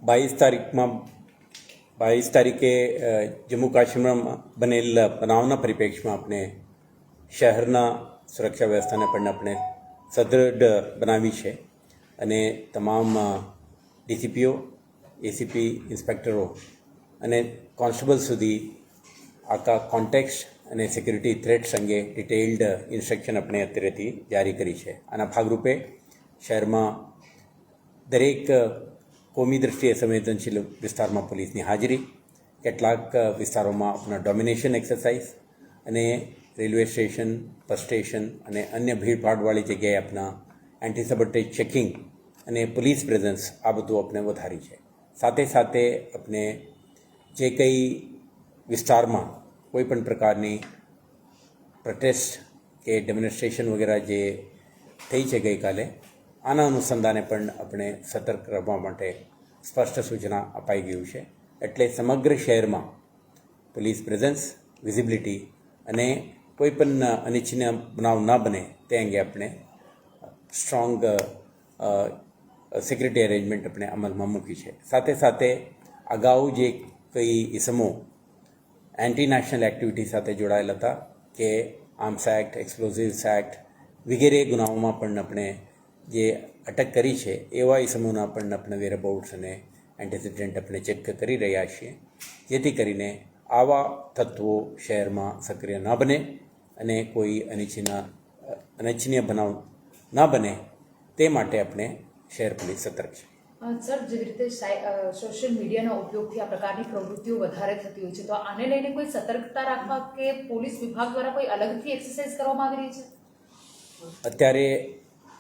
22 તારીખે જમ્મુ કાશ્મીરમાં બનેલ બનાવના પરિપ્રેક્ષમાં આપણે શહેરના સુરક્ષા વ્યવસ્થાને પણ આપણે સદૃઢ બનાવી છે અને તમામ ડીસીપીઓ, એસીપી, ઇન્સ્પેક્ટરો અને કોન્સ્ટેબલ સુધી આખા કોન્ટેક્સ્ટ અને સિક્યુરિટી થ્રેટ્સ અંગે ડિટેઇલ્ડ ઇન્સ્ટ્રક્શન આપણે અત્યારેથી જારી કરી છે. આના ભાગરૂપે શહેરમાં દરેક કોમી દૃષ્ટિએ સંવેદનશીલ વિસ્તારમાં પોલીસની હાજરી, કેટલાક વિસ્તારોમાં આપણા ડોમિનેશન એક્સરસાઇઝ અને રેલવે સ્ટેશન, બસ સ્ટેશન અને અન્ય ભીડભાડવાળી જગ્યાએ આપણા એન્ટી સબોટેજ ચેકિંગ અને પોલીસ પ્રેઝન્સ આ બધું આપણે વધારી છે. સાથે સાથે આપણે જે કંઈ વિસ્તારમાં કોઈ પણ પ્રકારની પ્રોટેસ્ટ કે ડેમોન્સ્ટ્રેશન વગેરે જે થઈ છે ગઈકાલે, આના અનુસંધાને પણ આપણે સતર્ક રહેવા માટે સ્પષ્ટ સૂચના અપાઈ ગયું છે. એટલે સમગ્ર શહેરમાં પોલીસ પ્રેઝન્સ, વિઝિબિલિટી અને કોઈ પણ અનિચ્છનીય બનાવ ન બને તે અંગે આપણે સ્ટ્રોંગ સિક્યુરિટી અરેન્જમેન્ટ આપણે અમલમાં મૂકી છે. સાથે સાથે અગાઉ જે કંઈ ઇસમો એન્ટી નેશનલ એક્ટિવિટી સાથે જોડાયેલા હતા કે આર્મ્સ એક્ટ, એક્સપ્લોઝિવ્સ એક્ટ વગેરે ગુનાઓમાં પણ આપણે જે અટક કરી છે એવા ઇસમોના પણ આપણે વેરઅબાઉટ્સ અને એન્ટિસિડન્ટ આપણે ચેક કરી રહ્યા છીએ, જેથી કરીને આવા તત્વો શહેરમાં સક્રિય ન બને અને કોઈ અનિચ્છનીય બનાવ ન બને તે માટે આપણે શહેર પોલીસ સતર્ક છે. સર, જેવી રીતે સોશિયલ મીડિયાના ઉપયોગથી આ પ્રકારની પ્રવૃત્તિઓ વધારે થતી હોય છે, તો આને લઈને કોઈ સતર્કતા રાખવા કે પોલીસ વિભાગ દ્વારા કોઈ અલગથી એક્સરસાઇઝ કરવામાં આવી રહી છે? અત્યારે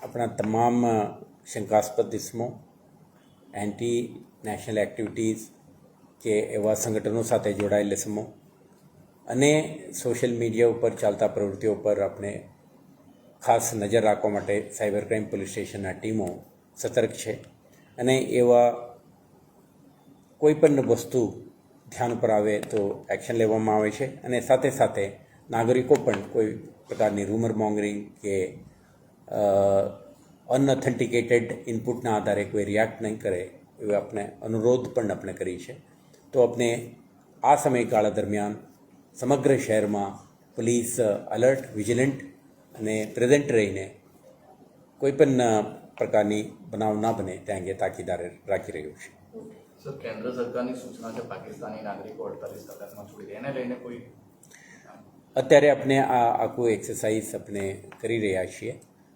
આપણા તમામ શંકાસ્પદ ઇસમો, એન્ટી નેશનલ એક્ટિવિટીઝ કે એવા સંગઠનો સાથે જોડાયેલ ઇસમો અને સોશિયલ મીડિયા ઉપર ચાલતા પ્રવૃત્તિઓ પર આપણે ખાસ નજર રાખવા માટે સાયબર ક્રાઇમ પોલીસ સ્ટેશનના ટીમો સતર્ક છે અને એવા કોઈ પણ વસ્તુ ધ્યાન ઉપર આવે તો એક્શન લેવામાં આવે છે. અને સાથે સાથે નાગરિકો પણ કોઈ પ્રકારની રૂમર મોંગરિંગ કે અનઓથેન્ટિકેટેડ ઇનપુટના આધારે કોઈ રિએક્ટ નહીં કરે એવો આપણે અનુરોધ પણ આપણે કરી છે. તો આપણે આ સમયગાળા દરમિયાન સમગ્ર શહેરમાં પોલીસ અલર્ટ, વિજિલન્ટ અને પ્રેઝન્ટ રહીને કોઈ પણ પ્રકારની બનાવ ના બને તે અંગે તાકીદાર રાખી રહ્યું છે. સર, કેન્દ્ર સરકારની સૂચના છે પાકિસ્તાની નાગરિકો 48 કલાકમાં છોડી દે, એને લઈને કોઈ અત્યારે આપણે આ આખું એક્સરસાઇઝ આપણે કરી રહ્યા છીએ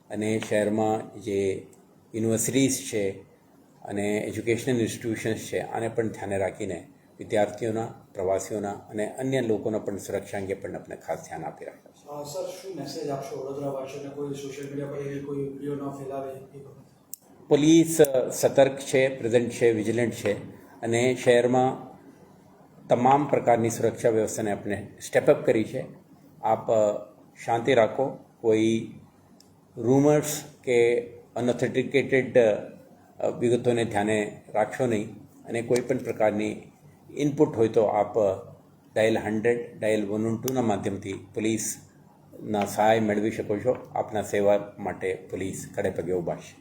અને શહેરમાં જે યુનિવર્સિટીઝ છે અને એજ્યુકેશનલ ઇન્સ્ટિટ્યુશન્સ છે આને પણ ધ્યાને રાખીને વિદ્યાર્થીઓના, પ્રવાસીઓના અને અન્ય લોકોના પણ સુરક્ષા અંગે પણ આપણે ખાસ ધ્યાન આપી રહ્યા છીએ. સર, શું મેસેજ આપશો વડોદરાવાસીઓને? કોઈ સોશિયલ મીડિયા પર એવી કોઈ વિડીયો ન ફેલાવે? પોલીસ સતર્ક છે, પ્રેઝન્ટ છે, વિજિલન્ટ છે અને શહેરમાં તમામ પ્રકારની સુરક્ષા વ્યવસ્થાને આપણે સ્ટેપઅપ કરી છે. આપ શાંતિ રાખો, કોઈ રૂમર્સ કે અનઓથેન્ટિકેટેડ વિગતોને ધ્યાને રાખશો નહીં અને કોઈ પણ પ્રકારની ઇનપુટ હોય તો આપ ડાયલ 100, ડાયલ 112ના માધ્યમથી પોલીસના સહાય મેળવી શકો છો. આપના સેવા માટે પોલીસ ખડે પગે ઊભા છે.